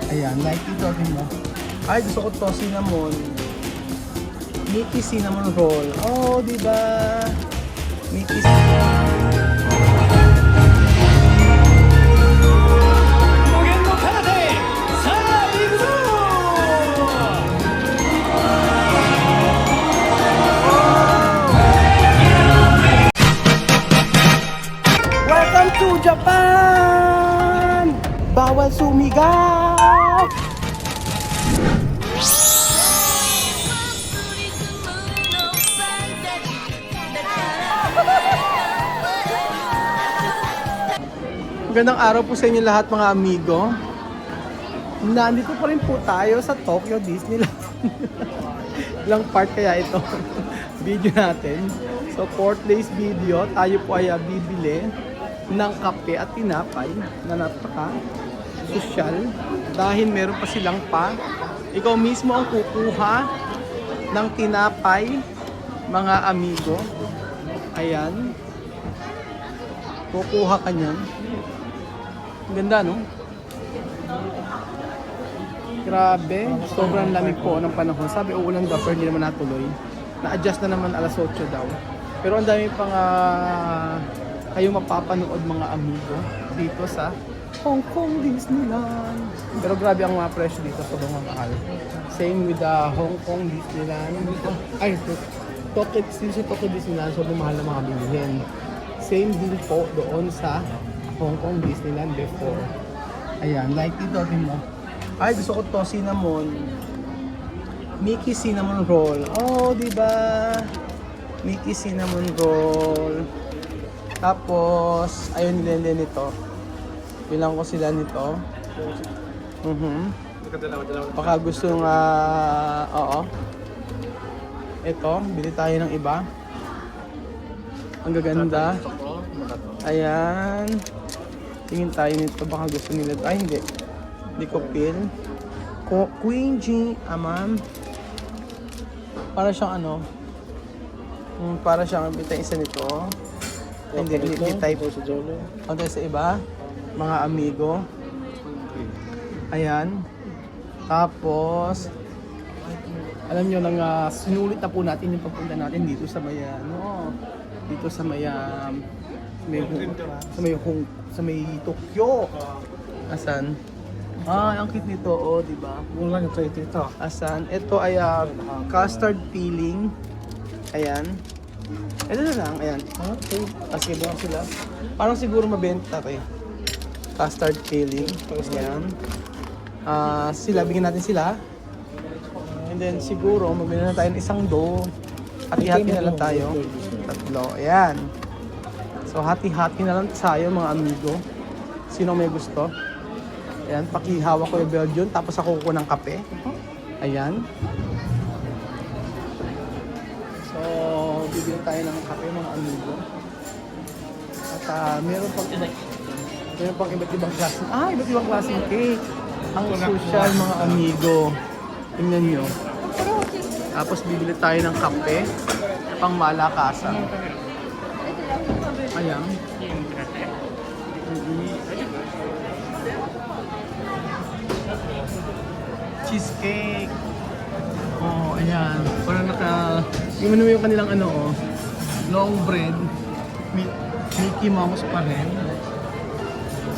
Ayan, like ito mo. Ay, gusto ko to, cinnamon. Mickey cinnamon roll. Oh, di ba? Mickey Welcome to Japan! Bawal sumigaw! Magandang araw po sa inyo lahat mga amigo. Nandito pa rin po tayo sa Tokyo Disneyland. Ilang part kaya ito video natin. So 4th days video, tayo po ay bibili ng kape at tinapay na napaka social dahil meron pa silang ikaw mismo ang kukuha ng tinapay mga amigo. Ayan, kukuha ka niyan. Ang ganda, no? Grabe, sobrang lamig po ng panahon. Sabi uulan daw pero hindi naman natuloy. Na-adjust na naman alas 8 daw. Pero ang dami pang kayo mapapanood mga amigo dito sa Hong Kong Disneyland. Pero grabe ang mga presyo dito, sobrang mahal. Same with the Hong Kong Disneyland. Ay, Tokyo Disneyland, sobrang mahal na mga bilihin. Same din po doon sa Hong Kong Disneyland before. Ayan, like ito mo. Ay, gusto ko to, cinnamon. Mickey cinnamon roll. Oh, di ba? Mickey cinnamon roll. Tapos, ayun nila nito. Bilang ko sila nito. Baka gusto nga, oo. Ito, bili tayo ng iba. Ang gaganda. Ayan. Tingin tayo nito, baka gusto nila. Ay, hindi. Hindi ko feel. Queen G, ma'am. Para siyang ano. Para siyang bitay isa nito. Hindi type. Ano sa iba? Mga amigo. Ayan. Tapos, alam nyo lang, sinulit na po natin yung pagpunta natin dito sa Bayan. No? Dito sa may Tokyo. Asan? Ang cute nito, oh, di ba? Mura lang ito. Asan? Ito ay custard filling. Ayan. Ito na lang, ayan. Okay. Kasi doon sila. Parang siguro mabenta kayo. Custard filling. Ayan. Sila, bigyan natin sila. And then siguro, mabili na tayo ng isang dough. Hati-hati na lang tayo. Tatlo. Ayan. So, hati-hati na lang tayo mga amigo. Sino may gusto? Ayan, pakihawa ko yung Belgian. Tapos ako kukuha ng kape. Ayan. So, bibili tayo ng kape mga amigo. At meron pang iba't ibang klase. Iba't ibang klaseng cake. Ang social mga amigo. Tingnan nyo. Tapos bibili tayo ng kape pang malakasan. Ayan. Cheesecake. Oh, ayan. Parang yung ano yung kanilang long bread. Mickey Mouse pa rin.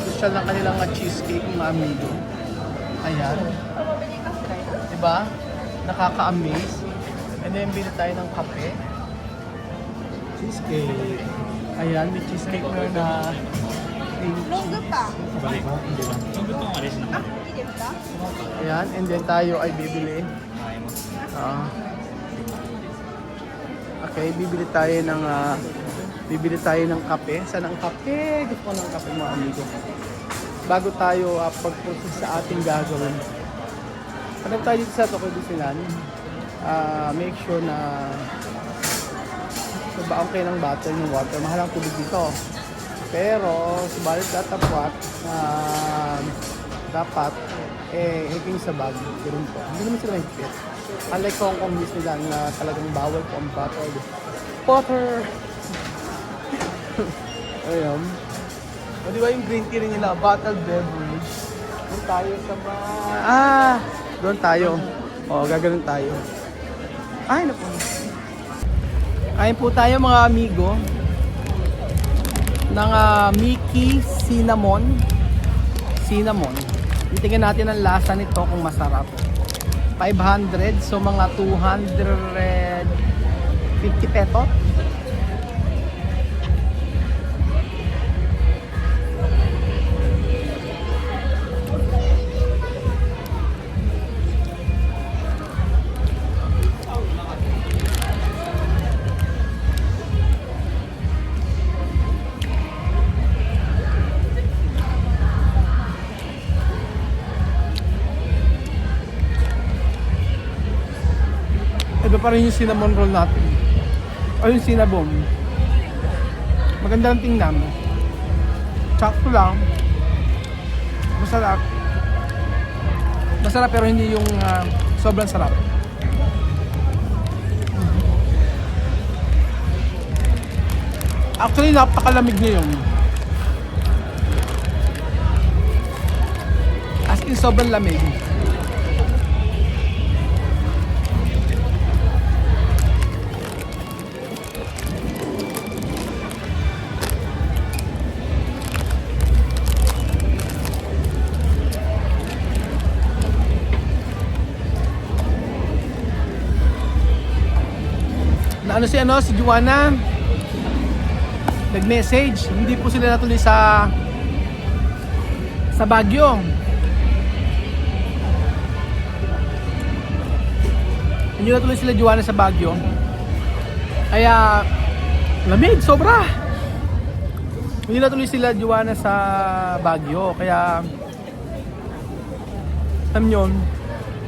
Social lang kanilang cheesecake mga amigo. Ayan. Diba? Nakaka-amaze. And then, bili tayo ng kape. Cheesecake. Ayan, may cheesecake na cream cheese. Ayan, and then tayo ay bibili. Okay, bibili tayo ng kape. Saan ang kape? Gusto ko ng kape mga amigo. Bago tayo pagpunta sa ating gagawin. Pag tayo dito sa Tokyo Disneyland, make sure na baon kayo ng bottle ng water. Mahal ang tubig dito. Pero, subalit datapwat dapat higing sa bag. Ganun po. Hindi naman sila mahigpit. Unlike Hong Kong Disneyland na talagang bawal po ang bottled water. Ayun. O di ba yung green tea rin nila, bottled beverage. tayo sa doon tayo. O, gaganon tayo. Ay, naku. Kain po tayo mga amigo ng Mickey Cinnamon. Titingnan natin ang lasa nito kung masarap. 500, so mga 250 pesos. Iba pa rin yung cinnamon roll natin. O yung cinnabon. Maganda ang tingnan. Sakto lang. Masarap. Masarap pero hindi yung sobrang sarap. Actually, napakalamig niya yun. As in, sobrang lamig. Ano si Juana nag-message, hindi po sila natuloy sa Baguio. Hindi natuloy sila Juana sa Baguio. Kaya lamig, sobra. Hindi natuloy sila Juana sa Baguio. Kaya alam nyo,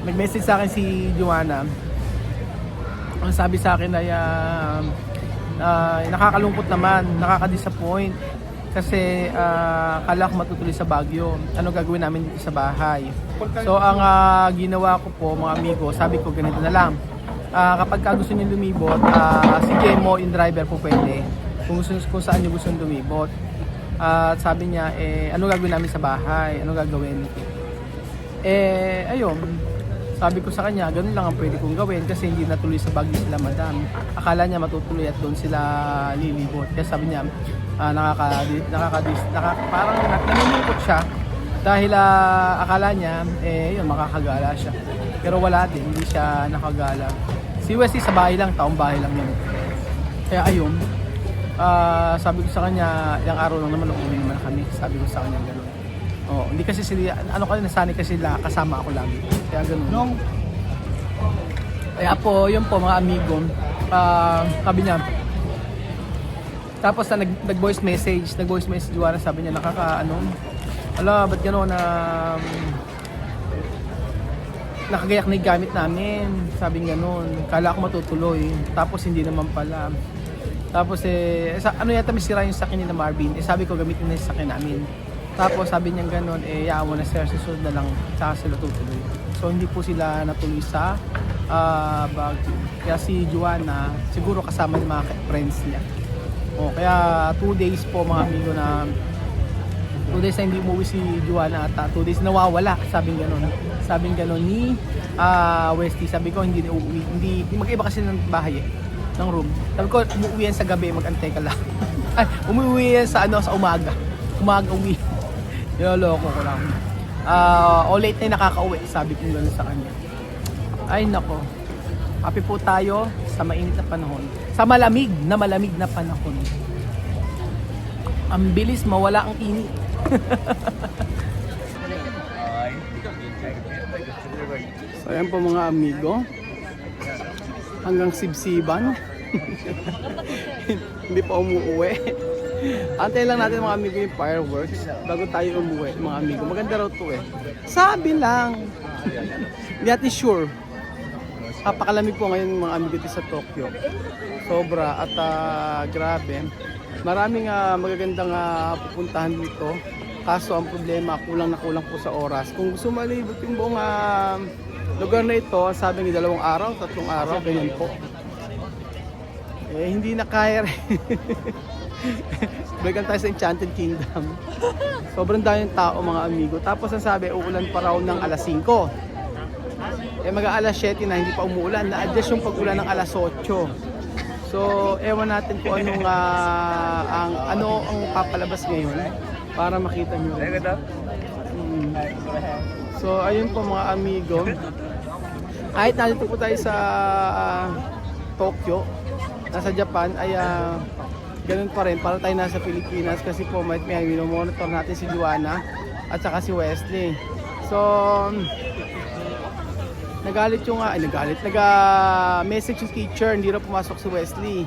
nag-message sa akin si Juana. Ang sabi sa akin ay nakakalungkot naman, nakaka-disappoint kasi akala ko matutuloy sa Baguio. Ano gagawin namin dito sa bahay? So ang ginawa ko po mga amigo, sabi ko ganito na lang. Kapag gusto niyo lumibot, si Jemo in driver po pwede. Kung saan niyo gusto lumibot. Sabi niya, ano gagawin namin sa bahay? Ano gagawin? Ayun. Sabi ko sa kanya, ganun lang ang pwede kong gawin kasi hindi natuloy sa Baguio sila madam. Akala niya matutuloy at doon sila lilibot. Kaya sabi niya, parang nanunungkot siya dahil akala niya, yun, makakagala siya. Pero wala din, hindi siya nakagala. Si Wesley sa bahay lang, taong bahay lang yun. Kaya ayun, sabi ko sa kanya, ilang araw lang naman, uuwi naman kami. Sabi ko sa kanya ganun. Oh, hindi kasi sila, nasanay kasi sila, kasama ako lagi. Kaya ganun. Kaya po, yun po mga amigo, sabi niya, tapos nag-voice message Juana, sabi niya, ba't gano'n nakagayak na yung gamit namin, sabi gano'n, kala ko matutuloy, tapos hindi naman pala. Tapos yata may sira yung sakin ni Marvin, sabi ko gamitin na yung sakin namin. Tapos sabi niya gano'n, yawa na sir, susunod na lang, tsaka sila tutuloy. So hindi po sila natuloy sa Baguio. Kaya si Juana, siguro kasama ng mga friends niya. Kaya 2 days po mga amigo na 2 days na hindi umuwi si Juana at 2 days nawawala, sabing gano'n ni Westy. Sabi ko hindi mag-iba kasi ng bahay ng room. Sabi ko umuwi yan sa gabi, mag-antay ka lang. Ay, umuwi yan sa umaga uwi. Niloloko ko lang. O late na nakakauwi, sabi ko gano'n sa kanya. Ay nako, happy po tayo sa mainit na panahon, sa malamig na panahon. Ang bilis mawala ang init. So ayan po mga amigo, hanggang sibsiban. Hindi pa umuwi. Antayin lang natin mga amigo yung fireworks bago tayo umuwi mga amigo. Maganda raw to sabi lang. Hindi natin sure. Napakalamig po ngayon mga amigo dito sa Tokyo. Sobra at grabe. Maraming magagandang pupuntahan dito. Kaso ang problema, kulang po sa oras. Kung gusto malibot yung buong lugar na ito, sabi ni 2 araw, 3 araw, ganyan po. Hindi na kaya rin. Balikan tayo sa Enchanted Kingdom. Sobrang daming tao mga amigo. Tapos ang sabi, uulan pa raw ng alas 5. Eh mag-aalas 7 na, hindi pa umuulan. Na-adjust yung pag-ulan ng alas 8. So, ewan natin kung anong ang papalabas ngayon para makita nyo. So, ayun po mga amigo. Kahit nandito po tayo sa Tokyo, nasa Japan, ay ganun pa rin, para tayo nasa Pilipinas kasi po may monitor natin si Joanna at saka si Wesley. So, nag-message yung teacher, hindi raw pumasok si Wesley.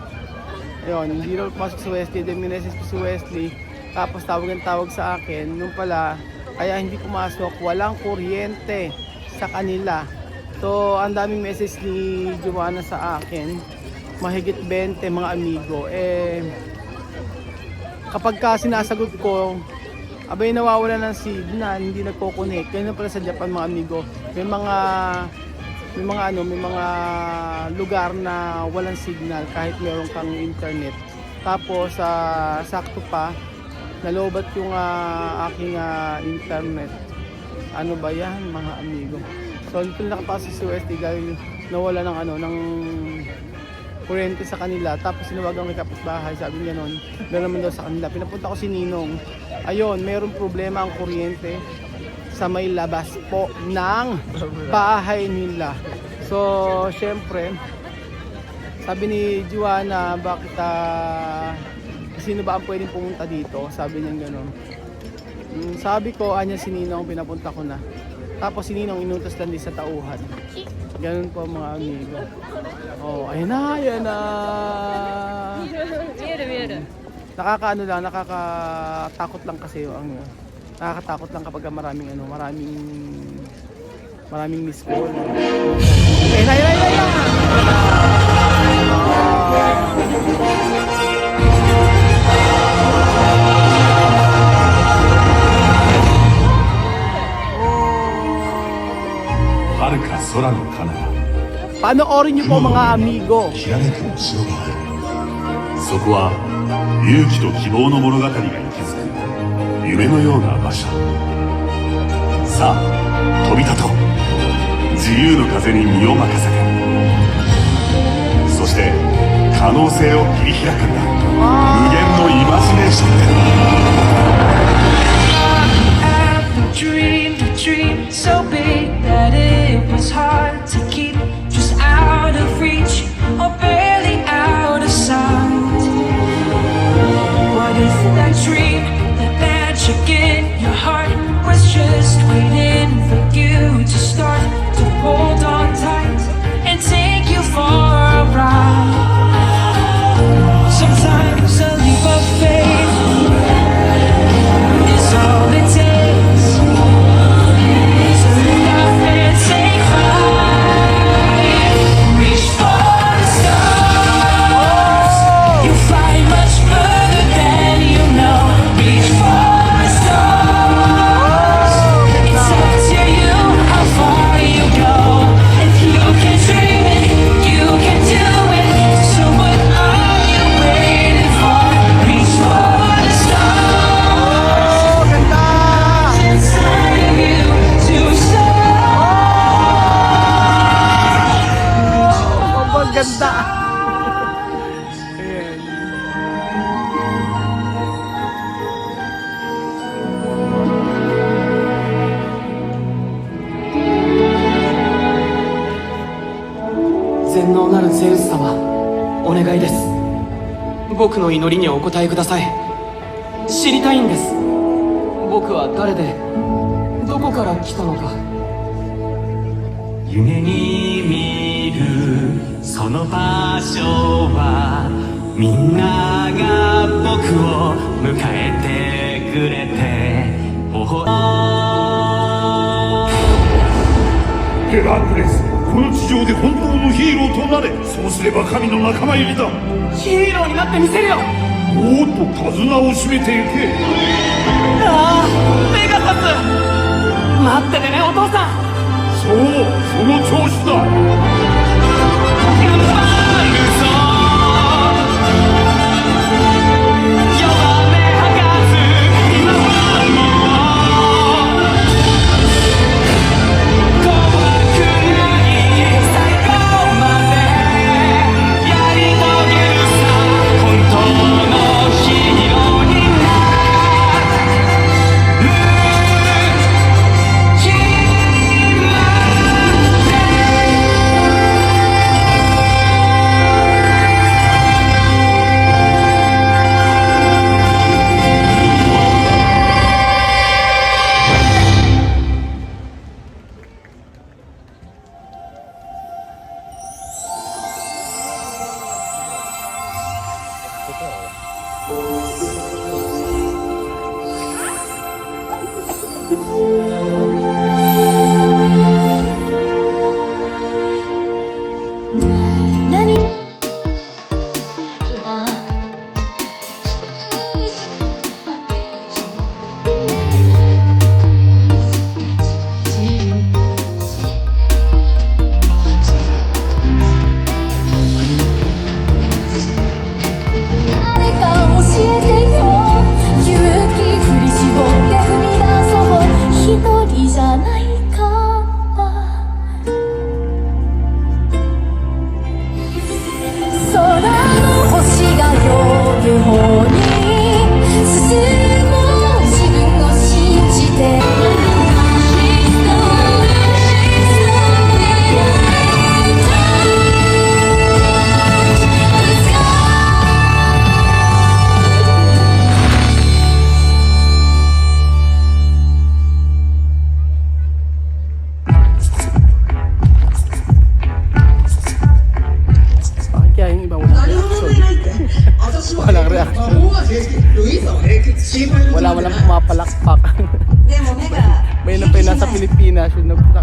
Ayun, hindi raw pumasok si Wesley, then minessage ko si Wesley, tapos tawag sa akin, nung pala, kaya hindi pumasok, walang kuryente sa kanila. So, ang daming message ni Joanna sa akin, mahigit 20 mga amigo. Kapag ka sinasagot ko, abay nawawala ng signal, hindi nagko-connect. Kaya pala sa Japan mga amigo, may mga lugar na walang signal kahit meron kang internet. Tapos sakto pa nalobat yung aking internet. Ano ba yan mga amigo? So dito nakapasok si USD dahil nawala ng kuryente sa kanila. Tapos sinawagan may kapitbahay, sabi niya noon, meron naman daw sa kanila. Pinapunta ko si Ninong. Ayun, mayroong problema ang kuryente sa may labas po ng bahay nila. So, syempre, sabi ni Joanna, bakit sino ba ang pwedeng pumunta dito? Sabi niya gano'n. Sabi ko, anya si Ninong, pinapunta ko na. Tapos si Ninong inutos lang din sa tauhan. Ganun po mga amigo. Oh, ayan na. Nakakatakot lang kasi yung nakakatakot lang kapag maraming miss call. Panoorin niyo po mga amigo. そこは勇気と希望の物語が息づく夢のような場所。さあ飛び立とう。自由の風に身を任せて、そして可能性を切り開くんだ。無限のイマジネーションで。Dreamed a dream so big that it was hard to keep, just out of reach or barely out of sight. What if that dream, that magic in your heart, was just waiting for you to start to hold on tight and take you for a ride? Sometimes a leap of faith is all it takes. Ganda. Ayan. Zen能なるゼウス様、お願いです。僕の祈りにお答えください。知りたいんです。僕は誰で、どこから来たのか。夢に見るその場所は、みんなが僕を迎えてくれて、ヘラクレス、この地上で本当のヒーローとなれ。そうすれば神の仲間入りだ。ヒーローになってみせるよ。おーっと手綱を締めてゆけ。ああ、ペガサス、待っててねお父さん。そう、その調子だ。頑張るぞ。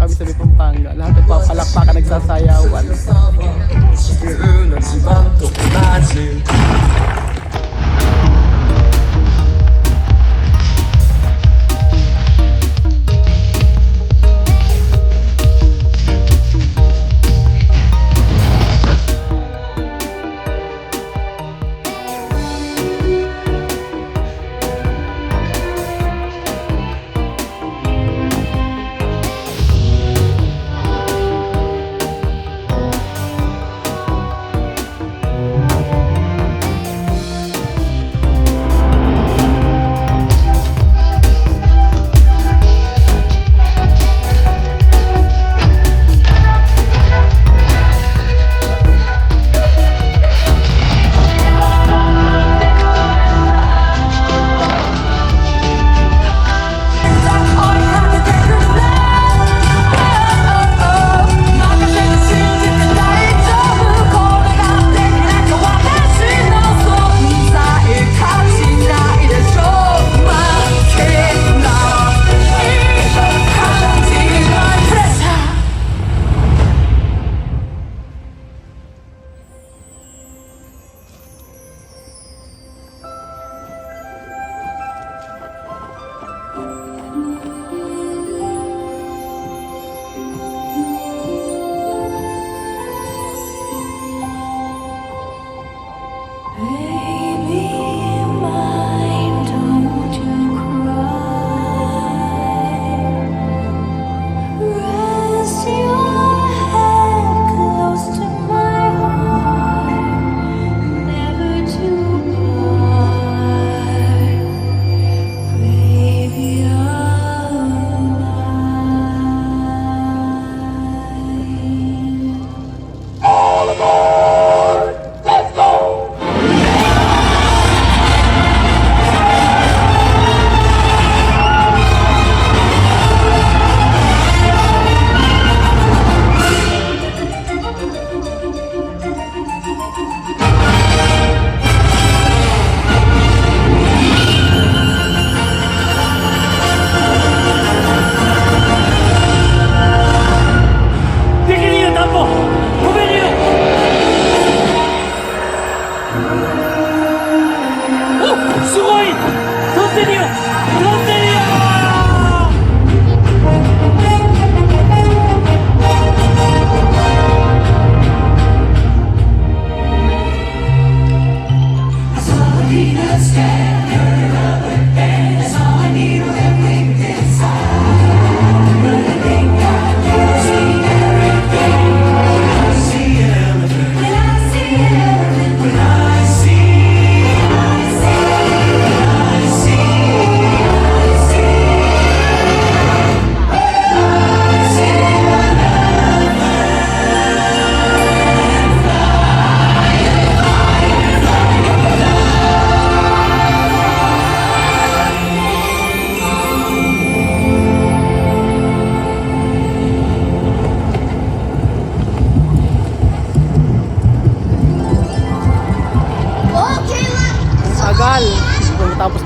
kami sa may Pampanga. Lahat nagpapalakpakan, nagsasayawan. 地球の地盤と同じ Baby mine, don't you cry. Rest your head close to my heart, never to part. Baby of mine. Tagal. Tapos.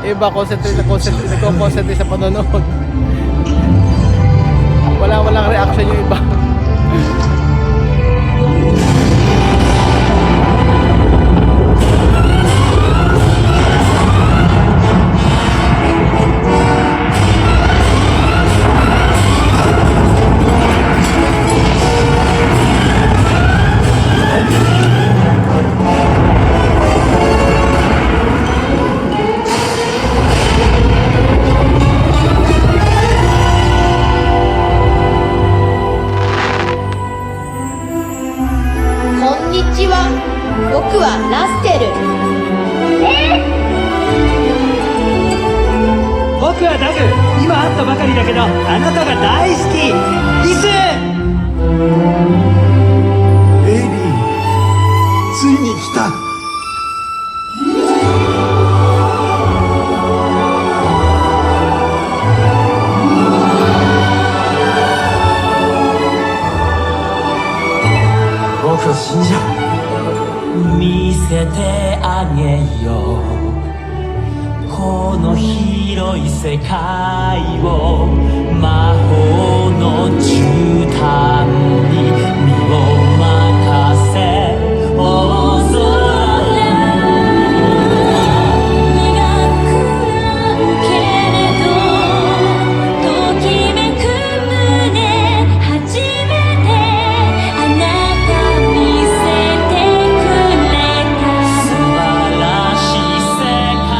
Iba, nagko-concentrate sa panonood. Walang reaction yung iba.僕を信じろ。見せてあげようこの広い世世界を魔法の絨毯に身を任せ大空苦くなるけれどときめく胸初めてあなた見せてくれた素晴らしい世界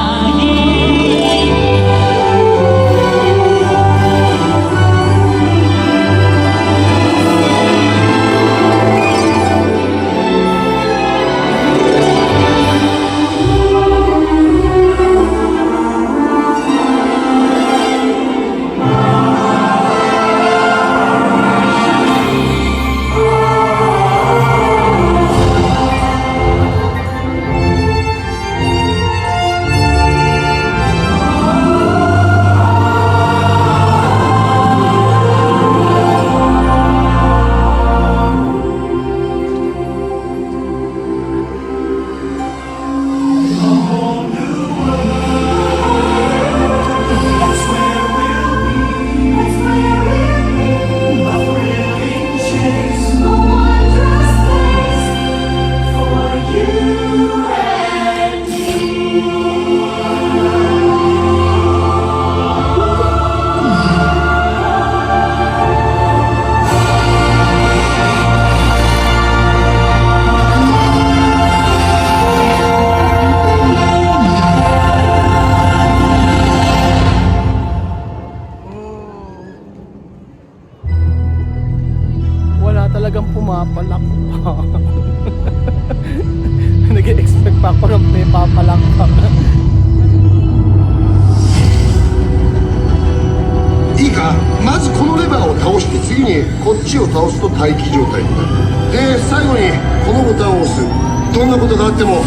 Wala talagang pumapalak pa. Nag-expect pa ako ng may papalak pa. いいか、まずこのレバーを倒して次にこっちを倒すと待機状態になる。で最後にこのボタンを押す。どんなことがあっても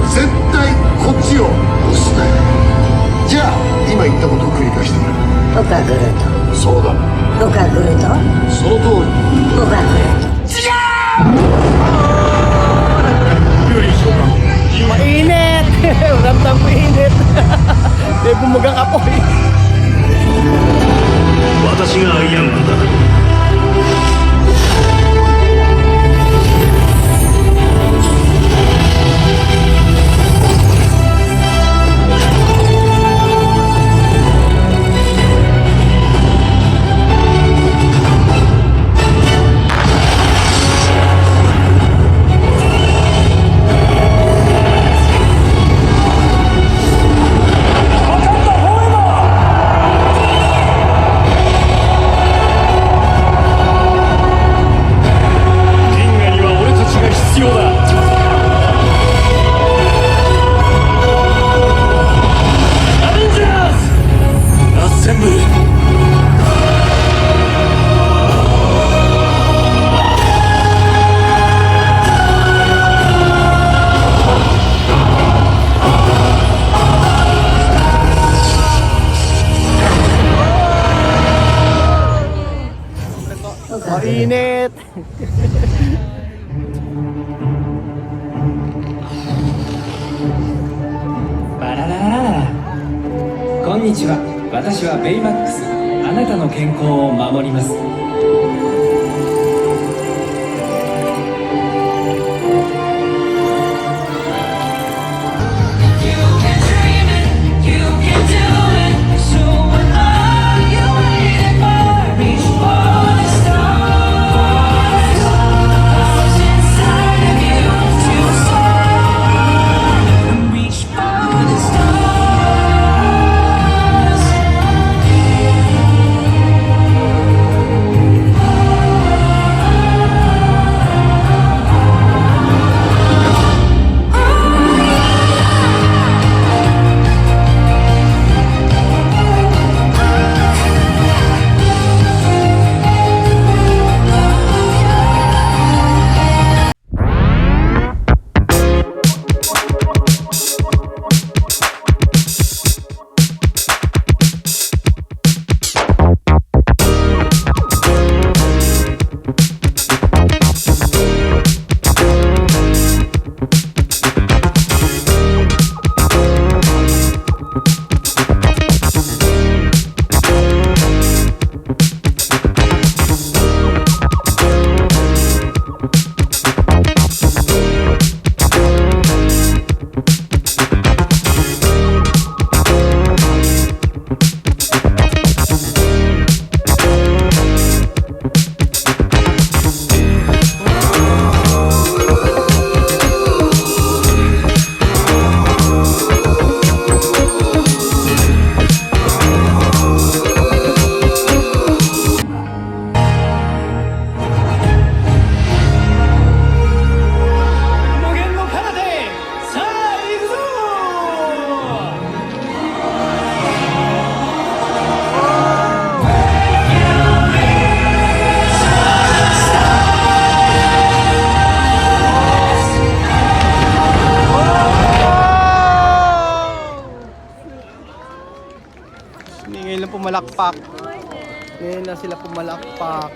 絶対こっちを押すなよ。じゃあ今言ったことを繰り返してみる。僕はグルート。そうだ、僕はグルート。その通り。僕はグルート。 Mainit! Ramdam ko init. May bumugang apoy. 私がアイアンマンだ。Mainit! バラララララこんにちは。私はベイマックス。あなたの健康を守ります。pumalakpak. Ngayon na sila pumalakpak.